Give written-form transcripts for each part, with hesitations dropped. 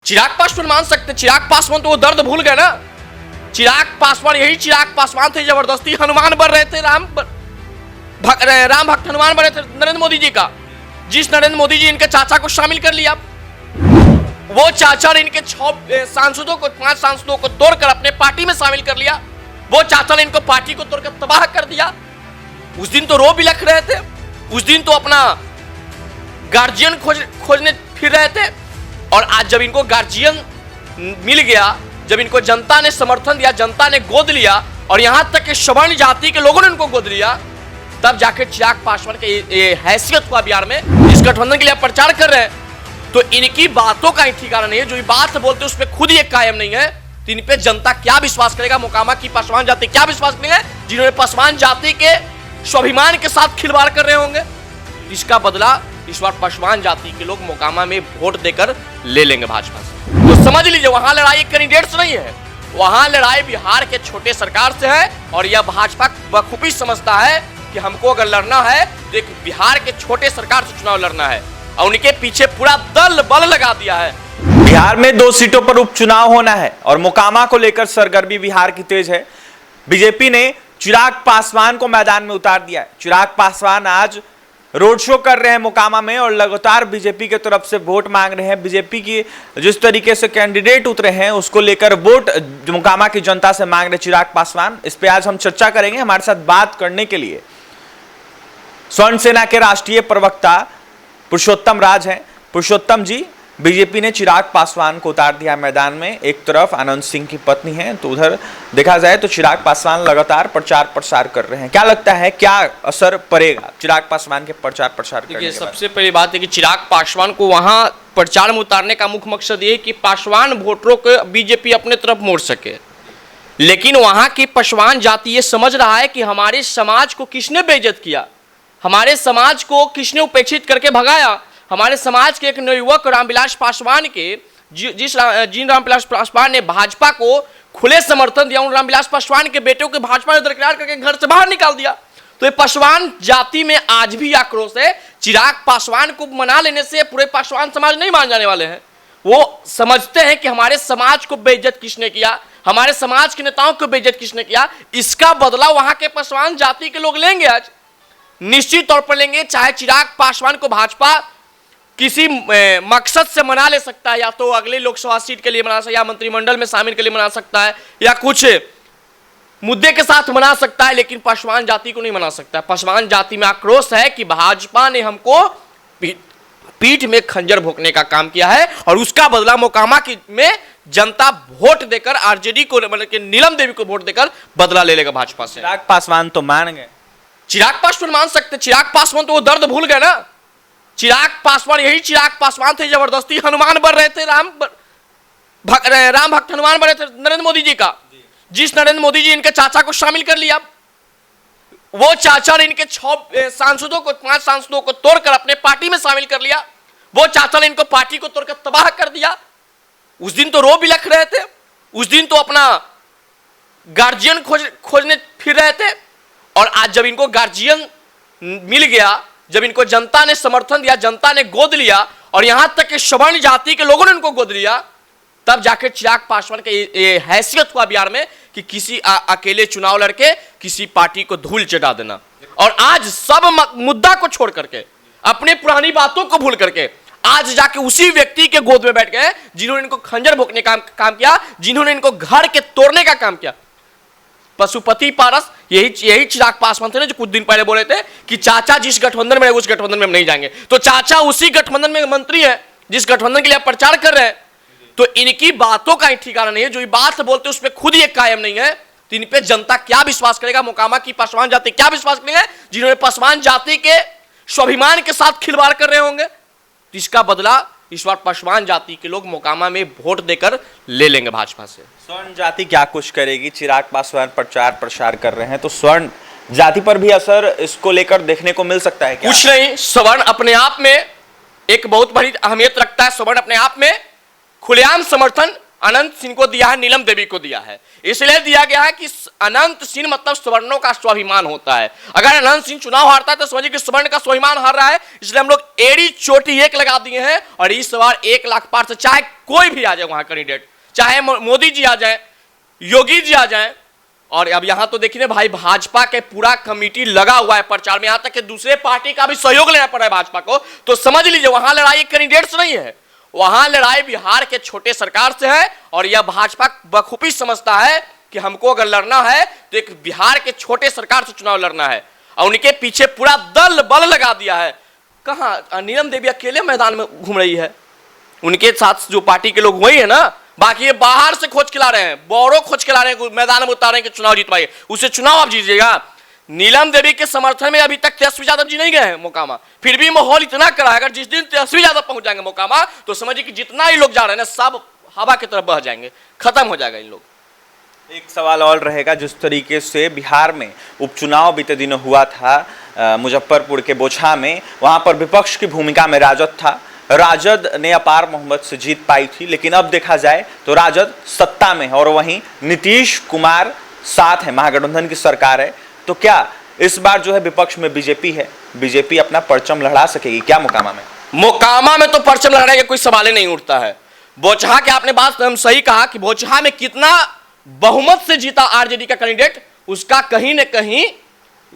चिराग पासवान मान सकते, चिराग पासवान तो वो दर्द भूल गए ना। चिराग पासवान, यही चिराग पासवान थे जबरदस्ती हनुमान बन रहे थे, राम भक्त हनुमान बने थे नरेंद्र मोदी जी का। जिस नरेंद्र मोदी जी इनके चाचा को शामिल कर लिया, वो चाचा ने इनके 5 सांसदों को तोड़कर अपने पार्टी में शामिल कर लिया। वो चाचा ने इनको पार्टी को तोड़कर तबाह कर दिया। उस दिन तो रो बिलख रहे थे, उस दिन तो अपना गार्जियन खोजने फिर रहे थे। और आज जब इनको गार्जियन मिल गया, जब इनको जनता ने समर्थन दिया, जनता ने गोद लिया, और यहां तक कि सवर्ण जाति के लोगों ने इनको गोद लिया, तब जाकर चिराग पासवान के ये हैसियत हुआ बिहार में। इस गठबंधन के लिए आप प्रचार कर रहे हैं तो इनकी बातों का ही ठिकाना नहीं है। जो बात बोलते उस पर खुद ही कायम नहीं है, तो इन पे जनता क्या विश्वास करेगा? मोकामा की पासवान जाति क्या विश्वास करेंगे जिन्होंने पासवान जाति के स्वाभिमान के साथ खिलवाड़ कर रहे होंगे? इसका बदला इस बार पासवान जाति के लोग मोकामा में वोट देकर ले लेंगे भाजपा से। तो समझ लीजिए, वहां लड़ाई कैंडिडेट से नहीं है, वहां लड़ाई बिहार के छोटे सरकार से है। और यह भाजपा बखूबी समझता है कि हमको अगर लड़ना है तो एक बिहार के छोटे सरकार से चुनाव लड़ना है, और उनके पीछे पूरा दल बल लगा दिया है। बिहार में 2 सीटों पर उपचुनाव होना है और मोकामा को लेकर सरगर्मी बिहार की तेज है। बीजेपी ने चिराग पासवान को मैदान में उतार दिया है। चिराग पासवान आज रोड शो कर रहे हैं मोकामा में और लगातार बीजेपी की तरफ से वोट मांग रहे हैं। बीजेपी की जिस तरीके से कैंडिडेट उतरे हैं उसको लेकर वोट मोकामा की जनता से मांग रहे चिराग पासवान। इस पे आज हम चर्चा करेंगे। हमारे साथ बात करने के लिए स्वर्ण सेना के राष्ट्रीय प्रवक्ता पुरुषोत्तम राज हैं। पुरुषोत्तम जी, बीजेपी ने चिराग पासवान को उतार दिया मैदान में। एक तरफ आनंद सिंह की पत्नी है, तो उधर देखा जाए तो चिराग पासवान लगातार प्रचार प्रसार कर रहे हैं। क्या लगता है, क्या असर पड़ेगा चिराग पासवान के प्रचार प्रसार करने के? सबसे पहली बात है कि चिराग पासवान को वहां प्रचार में उतारने का मुख्य मकसद ये है कि पासवान वोटरों को बीजेपी अपने तरफ मोड़ सके। लेकिन वहां की पासवान जाति ये समझ रहा है कि हमारे समाज को किसने बेइज्जत किया, हमारे समाज को किसने उपेक्षित करके भगाया। हमारे समाज के एक नवयुवक रामविलास पासवान के जिन रामविलास पासवान ने भाजपा को खुले समर्थन दिया, उन रामविलास पासवान के बेटे को भाजपा ने दरकिनार करके घर से बाहर निकाल दिया। तो ये पासवान जाति में आज भी आक्रोश है। चिराग पासवान को मना लेने से पूरे पासवान समाज नहीं मान जाने वाले हैं। वो समझते हैं कि हमारे समाज को बेइज्जत किसने किया, हमारे समाज के नेताओं को बेइज्जत किसने किया, इसका बदला वहां के पासवान जाति के लोग लेंगे। आज निश्चित तौर पर लेंगे। चाहे चिराग पासवान को भाजपा किसी मकसद से मना ले सकता है, या तो अगले लोकसभा सीट के लिए मना सकता है, या मंत्रिमंडल में शामिल के लिए मना सकता है, या कुछ मुद्दे के साथ मना सकता है, लेकिन पासवान जाति को नहीं मना सकता। पासवान जाति में आक्रोश है कि भाजपा ने हमको पीठ में खंजर भोंकने का काम किया है, और उसका बदला मोकामा में जनता वोट देकर आरजेडी को, मतलब कि नीलम देवी को वोट देकर बदला ले लेगा भाजपा से। चिराग पासवान तो मान गए, चिराग पासवान मान सकते, चिराग पासवान तो वो दर्द भूल गए ना। चिराग पासवान, यही चिराग पासवान थे जबरदस्ती हनुमान बन रहे थे, राम भक्त हनुमान बने थे नरेंद्र मोदी जी का। जिस नरेंद्र मोदी जी इनके चाचा को शामिल कर लिया, वो चाचा ने इनके 5 सांसदों को तोड़कर अपने पार्टी में शामिल कर लिया। वो चाचा ने इनको पार्टी को तोड़कर तबाह कर दिया। उस दिन तो रो बिलख रहे थे, उस दिन तो अपना गार्जियन खोजने फिर रहे थे। और आज जब इनको गार्जियन मिल गया, जब इनको जनता ने समर्थन दिया, जनता ने गोद लिया, और यहां तक कि सवर्ण जाति के लोगों ने इनको गोद लिया, तब जाकर चिराग पासवान के ये हैसियत हुआ बिहार में कि किसी अकेले चुनाव लड़के किसी पार्टी को धूल चटा देना। और आज सब मुद्दा को छोड़ करके, अपने पुरानी बातों को भूल करके, आज जाके उसी व्यक्ति के गोद में बैठ गए जिन्होंने इनको खंजर भोंकने का काम किया, जिन्होंने इनको घर के तोड़ने का काम किया। पशुपति पारस, यही चिराग पासवान थे ना जो कुछ दिन पहले बोले थे कि चाचा जिस गठबंधन में है उस गठबंधन में हम नहीं जाएंगे। तो चाचा उसी गठबंधन में मंत्री है जिस गठबंधन के लिए आप प्रचार कर रहे हैं। तो इनकी बातों का ही ठिकाना नहीं है। जो बात बोलते उस पर खुद ही कायम नहीं है, तो इन पे जनता क्या विश्वास करेगा? मोकामा की पासवान जाति क्या विश्वास करेंगे जिन्होंने पासवान जाति के स्वाभिमान के साथ खिलवाड़ कर रहे होंगे? तो इसका बदला इस बार पासवान जाति के लोग मोकामा में वोट देकर ले लेंगे भाजपा से। स्वर्ण जाति क्या कुछ करेगी? चिराग पासवान प्रचार प्रसार कर रहे हैं, तो स्वर्ण जाति पर भी असर इसको लेकर देखने को मिल सकता है क्या? कुछ नहीं, स्वर्ण अपने आप में एक बहुत बड़ी अहमियत रखता है। स्वर्ण अपने आप में खुलेआम समर्थन अनंत सिंह को दिया है, नीलम देवी को दिया है। इसलिए दिया गया है कि अनंत सिंह मतलब सवर्णों का स्वाभिमान होता है। अगर अनंत सिंह चुनाव हारता है तो समझिए कि सवर्ण का स्वाभिमान हार रहा है। इसलिए हम लोग एड़ी चोटी एक लगा दिए हैं और इस बार 1 लाख पार से चाहे कोई भी आ जाए वहां कैंडिडेट, चाहे मोदी जी आ जाए, योगी जी आ जाए। और अब यहां तो देखिए भाई, भाजपा के पूरा कमिटी लगा हुआ है प्रचार में, यहां तक कि दूसरे पार्टी का भी सहयोग लेना पड़ रहा है भाजपा को। तो समझ लीजिए वहां लड़ाई कैंडिडेट से नहीं है, वहां लड़ाई बिहार के छोटे सरकार से है। और यह भाजपा बखूबी समझता है कि हमको अगर लड़ना है तो एक बिहार के छोटे सरकार से चुनाव लड़ना है, और उनके पीछे पूरा दल बल लगा दिया है। कहां नीलम देवी अकेले मैदान में घूम रही है, उनके साथ जो पार्टी के लोग वही है ना, बाकी ये बाहर से खोज खिला रहे हैं, बोरो खोज खिला रहे हैं, मैदान में उतार रहे हैं कि चुनाव जीतवाइए, उससे चुनाव आप जीजिएगा। नीलम देवी के समर्थन में अभी तक तेजस्वी यादव जी नहीं गए हैं मोकामा, फिर भी माहौल इतना कड़ा है, अगर जिस दिन तेजस्वी यादव पहुंच जाएंगे मोकामा तो समझिए कि जितना ही लोग जा रहे हैं ना सब हवा की तरफ बह जाएंगे, खत्म हो जाएगा इन लोग। एक सवाल और रहेगा, जिस तरीके से बिहार में उपचुनाव बीते दिनों हुआ था मुजफ्फरपुर के बोचहा में, वहां पर विपक्ष की भूमिका में राजद था, राजद ने अपार बहुमत से जीत पाई थी। लेकिन अब देखा जाए तो राजद सत्ता में है और वहीं नीतीश कुमार साथ है, महागठबंधन की सरकार है। तो क्या इस बार जो है विपक्ष में बीजेपी है, बीजेपी अपना परचम लहरा सकेगी क्या मोकामा में? मोकामा में तो परचम लहराने का कोई सवाल ही नहीं उठता है। बोचहा के आपने बात हम सही कहा कि बोचहा में कितना बहुमत से जीता आरजेडी का कैंडिडेट, उसका कहीं न कहीं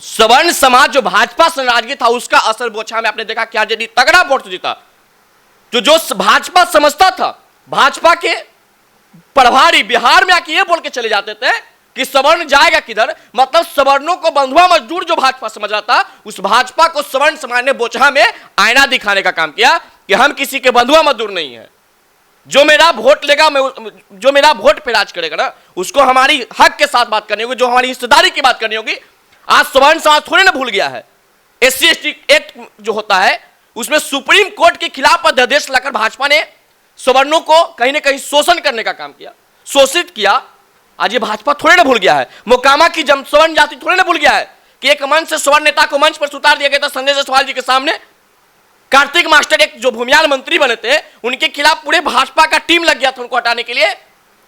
सवर्ण समाज जो भाजपा से नाराजगी था उसका असर बोचहा में आपने देखा कि आरजेडी तगड़ा वोट जीता। जो भाजपा समझता था, भाजपा के प्रभारी बिहार में आके ये बोल के चले जाते थे कि सवर्ण जाएगा किधर, मतलब सवर्णों को बंधुआ मजदूर जो भाजपा समझ रहा था, उस भाजपा को सवर्ण समाज ने बोचहा में आईना दिखाने का काम किया कि हम किसी के बंधुआ मजदूर नहीं है, जो मेरा वोट लेगा, जो मेरा वोट पे राज करेगा ना उसको हमारी हक के साथ बात करनी होगी, जो हमारी हिस्सेदारी की बात करनी होगी। आज सवर्ण समाज थोड़े ना भूल गया है, SC/ST एक्ट जो होता है उसमें सुप्रीम कोर्ट के खिलाफ अध्यादेश लाकर भाजपा ने सवर्णों को कहीं ना कहीं शोषण करने का काम किया, शोषित किया। आज ये भाजपा थोड़े ना भूल गया है, मोकामा की सवर्ण जाति थोड़े ना भूल गया है कि एक मंच से सवर्ण नेता को मंच पर उतार दिया गया था संजय जायसवाल जी के सामने। कार्तिक मास्टर एक जो भूमियाल मंत्री बने थे, उनके खिलाफ पूरे भाजपा का टीम लग गया था उनको हटाने के लिए।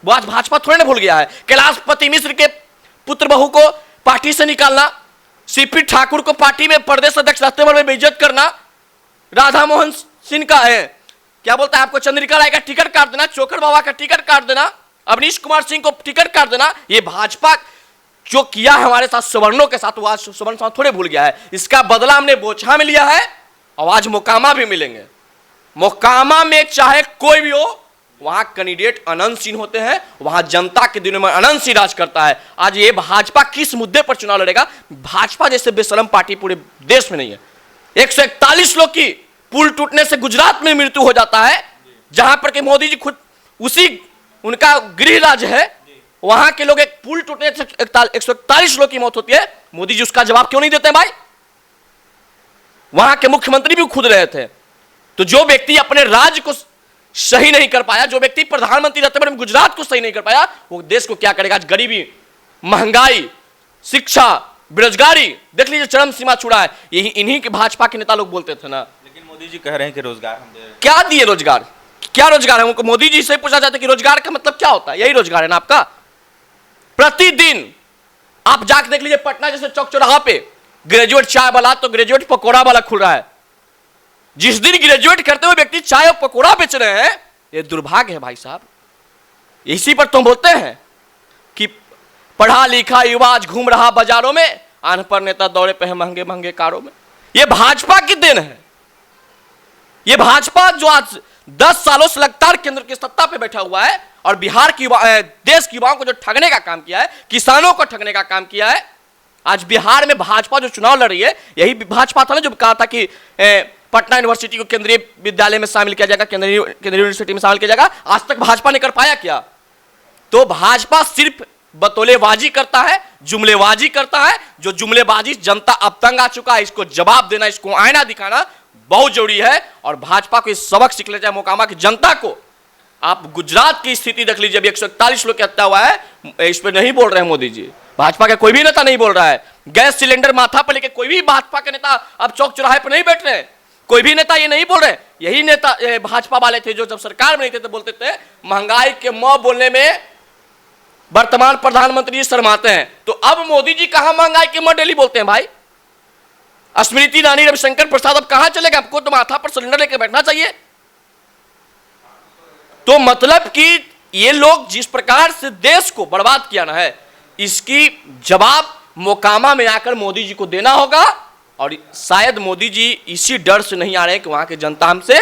वो आज भाजपा थोड़े ना भूल गया है। कैलाशपति मिश्र के पुत्र बहू को पार्टी से निकालना, सीपी ठाकुर को पार्टी में प्रदेश अध्यक्ष रहते हुए बेइज्जत करना, राधा मोहन सिंह का है क्या बोलता है आपको चंद्रिका राय का टिकट काट देना, चोकर बाबा का टिकट काट देना, अवनीश कुमार सिंह को टिकट काट देना, ये भाजपा जो किया है हमारे साथ सवर्णों के साथ, वो आज सवर्ण समाज थोड़े भूल गया है। इसका बदला हमने बोचहा में लिया है और आज मोकामा भी मिलेंगे। मोकामा में चाहे कोई भी हो, वहां कैंडिडेट अनंत सिंह होते हैं, वहां जनता के दिनों में अनंत सिंह राज करता है। आज ये भाजपा किस मुद्दे पर चुनाव लड़ेगा, भाजपा जैसे बेशरम पार्टी पूरे देश में नहीं है। 141 लोग की पुल टूटने से गुजरात में मृत्यु हो जाता है, जहां पर के मोदी जी खुद उसी उनका गृह राज्य है, वहां के लोग एक पुल टूटने से 141 लोग की मौत होती है। मोदी जी उसका जवाब क्यों नहीं देते भाई? वहां के मुख्यमंत्री भी खुद रहे थे। तो जो व्यक्ति अपने राज्य को सही नहीं कर पाया, जो व्यक्ति प्रधानमंत्री रहते पर गुजरात को सही नहीं कर पाया, वो देश को क्या करेगा? आज गरीबी, महंगाई, शिक्षा, बेरोजगारी देख लीजिए चरम सीमा छुड़ा है। यही इन्हीं के भाजपा के नेता लोग बोलते थे ना। लेकिन मोदी जी कह रहे हैं कि रोजगार हम दे रहे हैं। क्या दिए रोजगार? क्या रोजगार है? उनको मोदी जी से पूछा जाता है कि रोजगार का मतलब क्या होता है? यही रोजगार है ना आपका। प्रतिदिन आप जाकर देख लीजिए पटना जैसे चौक चौराहा पे ग्रेजुएट चाय वाला तो ग्रेजुएट पकौड़ा वाला खुल रहा है। जिस दिन ग्रेजुएट करते हुए व्यक्ति चाय और पकौड़ा बेच रहे हैं, ये दुर्भाग्य है भाई साहब। इसी पर तुम बोलते हैं कि पढ़ा लिखा युवा आज घूम रहा बाजारों में, अनपढ़ नेता दौड़े पे है महंगे महंगे कारों में। ये भाजपा की देन है। ये भाजपा जो आज 10 सालों से लगातार केंद्र की सत्ता पे बैठा हुआ है और बिहार की देश के युवाओं को जो ठगने का काम किया है, किसानों को ठगने का काम किया है। आज बिहार में भाजपा जो चुनाव लड़ रही है, यही भाजपा था ना जो कहा था कि पटना यूनिवर्सिटी को केंद्रीय विद्यालय में शामिल किया जाएगा, केंद्रीय यूनिवर्सिटी में शामिल किया जाएगा। आज तक भाजपा ने कर पाया क्या? तो भाजपा सिर्फ बतौलेबाजी करता है, जुमलेबाजी करता है। जो जुमलेबाजी जनता अब तंग आ चुका है, इसको जवाब देना, इसको आईना दिखाना बहुत जरूरी है। और भाजपा को इस सबक सीख लेना चाहिए, मोकामा की जनता को। आप गुजरात की स्थिति देख लीजिए, अभी 141 लोग की हत्या हुआ है, इस पर नहीं बोल रहे हैं मोदी जी। भाजपा का कोई भी नेता नहीं बोल रहा है। गैस सिलेंडर माथा पर लेके कोई भी भाजपा के नेता अब चौक चौराहे पर नहीं बैठ रहे हैं। कोई भी नेता ये नहीं बोल रहे। यही नेता भाजपा वाले थे जो जब सरकार में नहीं थे तो बोलते थे महंगाई के म बोलने में वर्तमान प्रधानमंत्री शर्माते हैं। तो अब मोदी जी कहां महंगाई के म डेली बोलते हैं भाई? स्मृति ईरानी, रविशंकर प्रसाद अब कहां चलेगा? आपको तो माथा पर सिलेंडर लेकर बैठना चाहिए। तो मतलब कि ये लोग जिस प्रकार से देश को बर्बाद किया ना है, इसकी जवाब मोकामा में आकर मोदी जी को देना होगा। और शायद मोदी जी इसी डर से नहीं आ रहे कि वहां की जनता हमसे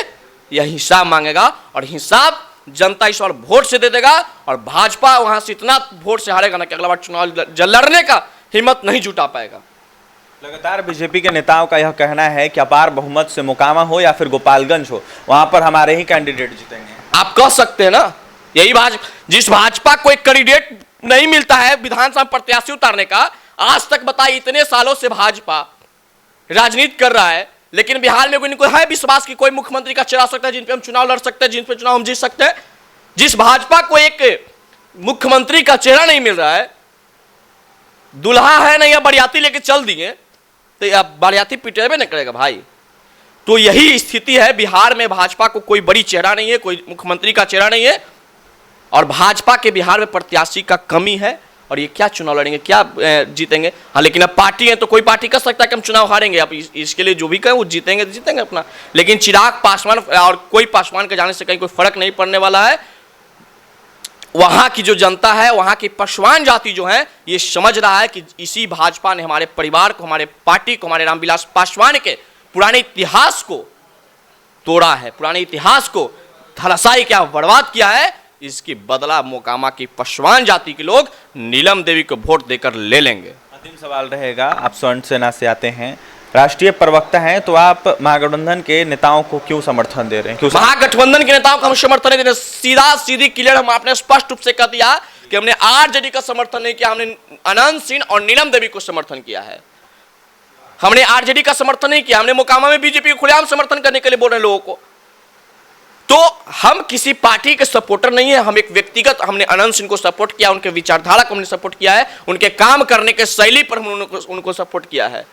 यह हिसाब मांगेगा, और हिसाब जनता इस बार वोट से दे देगा। और भाजपा वहां से इतना वोट से हारेगा ना कि अगला बार चुनाव लड़ने का हिम्मत नहीं जुटा पाएगा। लगातार बीजेपी के नेताओं का यह कहना है कि अपार बहुमत से मोकामा हो या फिर गोपालगंज हो, वहां पर हमारे ही कैंडिडेट जीतेंगे। आप कह सकते हैं ना, यही जिस भाजपा को एक कैंडिडेट नहीं मिलता है विधानसभा प्रत्याशी उतारने का, आज तक बताइए इतने सालों से भाजपा राजनीति कर रहा है, लेकिन बिहार में कोई है विश्वास कि कोई मुख्यमंत्री का चेहरा सकता है जिन पे हम चुनाव लड़ सकते हैं, जिन पे चुनाव हम जीत सकते हैं। जिस भाजपा को एक मुख्यमंत्री का चेहरा नहीं मिल रहा है, दुल्हा है नहीं या बरियाती लेके चल दिए तो अब बरियाती पिटेबे नहीं करेगा भाई। तो यही स्थिति है बिहार में, भाजपा को कोई बड़ी चेहरा नहीं है, कोई मुख्यमंत्री का चेहरा नहीं है, और भाजपा के बिहार में प्रत्याशी का कमी है। और ये क्या चुनाव लड़ेंगे, क्या जीतेंगे? हाँ, लेकिन अब पार्टी है तो कोई पार्टी कर सकता है कि हम चुनाव हारेंगे। अब इसके लिए जो भी कहें वो जीतेंगे तो जीतेंगे अपना। लेकिन चिराग पासवान और कोई पासवान के जाने से कहीं कोई फर्क नहीं पड़ने वाला है। वहां की जो जनता है, वहां की पासवान जाति जो है, ये समझ रहा है कि इसी भाजपा ने हमारे परिवार को, हमारे पार्टी को, हमारे रामविलास पासवान के पुराने इतिहास को तोड़ा है, पुराने इतिहास को धराशायी क्या बर्बाद किया है। इसकी बदला मोकामा की पासवान जाति के लोग नीलम देवी को वोट देकर ले लेंगे। अंतिम सवाल रहेगा, आप स्वर्ण सेना से आते हैं, राष्ट्रीय प्रवक्ता हैं, तो आप महागठबंधन के नेताओं को क्यों समर्थन दे रहे हैं? क्यों महागठबंधन के नेताओं को हम समर्थन नहीं दे रहे? सीधा सीधी क्लियर हम आपने स्पष्ट रूप से कह दिया कि हमने आरजेडी का समर्थन नहीं किया, हमने अनंत सिंह और नीलम देवी को समर्थन किया है। हमने आरजेडी का समर्थन नहीं किया, हमने मोकामा में बीजेपी को खुलेआम समर्थन करने के लिए बोल रहे लोगों को। तो हम किसी पार्टी के सपोर्टर नहीं है, हम एक व्यक्तिगत, हमने अनंत सिंह को सपोर्ट किया, उनके विचारधारा को हमने सपोर्ट किया है, उनके काम करने के शैली पर हमने उनको सपोर्ट किया है।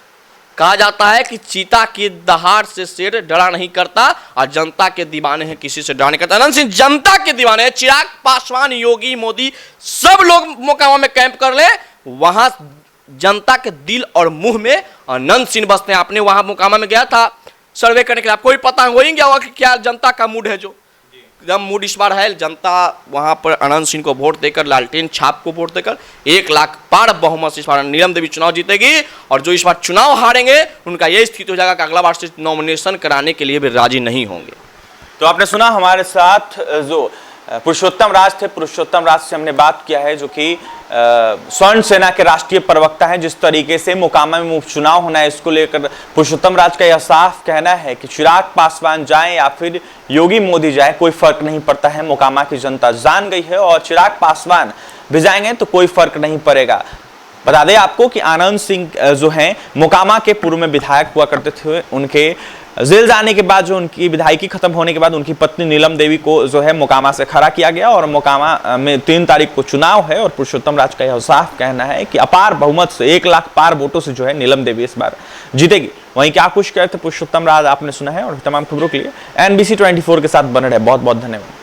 कहा जाता है कि चीता की दहाड़ से शेर डरा नहीं करता, और जनता के दीवाने हैं, किसी से डरा नहीं करता। अनंत सिंह जनता के दीवाने हैं। चिराग पासवान, योगी, मोदी, सब लोग मोकामा में कैंप कर ले, वहां जनता के दिल और मुंह में अनंत सिंह बसते हैं। आपने वहां मोकामा में गया था सर्वे करने के लिए, आपको भी पता वही क्या होगा कि क्या जनता का मूड है। जो एकदम मूड इस बार है, जनता वहां पर अनंत सिंह को वोट देकर, लालटेन छाप को वोट देकर 1 लाख पार बहुमत से इस बार नीलम देवी चुनाव जीतेगी। और जो इस बार चुनाव हारेंगे उनका यह स्थिति हो जाएगा कि अगला बार से नॉमिनेशन कराने के लिए भी राजी नहीं होंगे। तो आपने सुना हमारे साथ जो पुरुषोत्तम राज थे, पुरुषोत्तम राज से हमने बात किया है, जो कि स्वर्ण सेना के राष्ट्रीय प्रवक्ता हैं। जिस तरीके से मोकामा में उपचुनाव होना है, इसको लेकर पुरुषोत्तम राज का यह साफ कहना है कि चिराग पासवान जाए या फिर योगी मोदी जाए, कोई फर्क नहीं पड़ता है। मोकामा की जनता जान गई है, और चिराग पासवान भी जाएंगे तो कोई फर्क नहीं पड़ेगा। बता दें आपको कि आनंद सिंह जो हैं, मोकामा के पूर्व में विधायक हुआ करते थे। उनके जेल जाने के बाद, जो उनकी विधायकी खत्म होने के बाद, उनकी पत्नी नीलम देवी को जो है मोकामा से खड़ा किया गया, और मोकामा में 3 तारीख को चुनाव है। और पुरुषोत्तम राज का यह साफ कहना है कि अपार बहुमत से 1 लाख पार वोटों से जो है नीलम देवी इस बार जीतेगी। वहीं क्या कुछ कहते पुरुषोत्तम राज आपने सुना है। और तमाम खबरों के लिए NBC 24 के साथ बने रहे। बहुत बहुत धन्यवाद।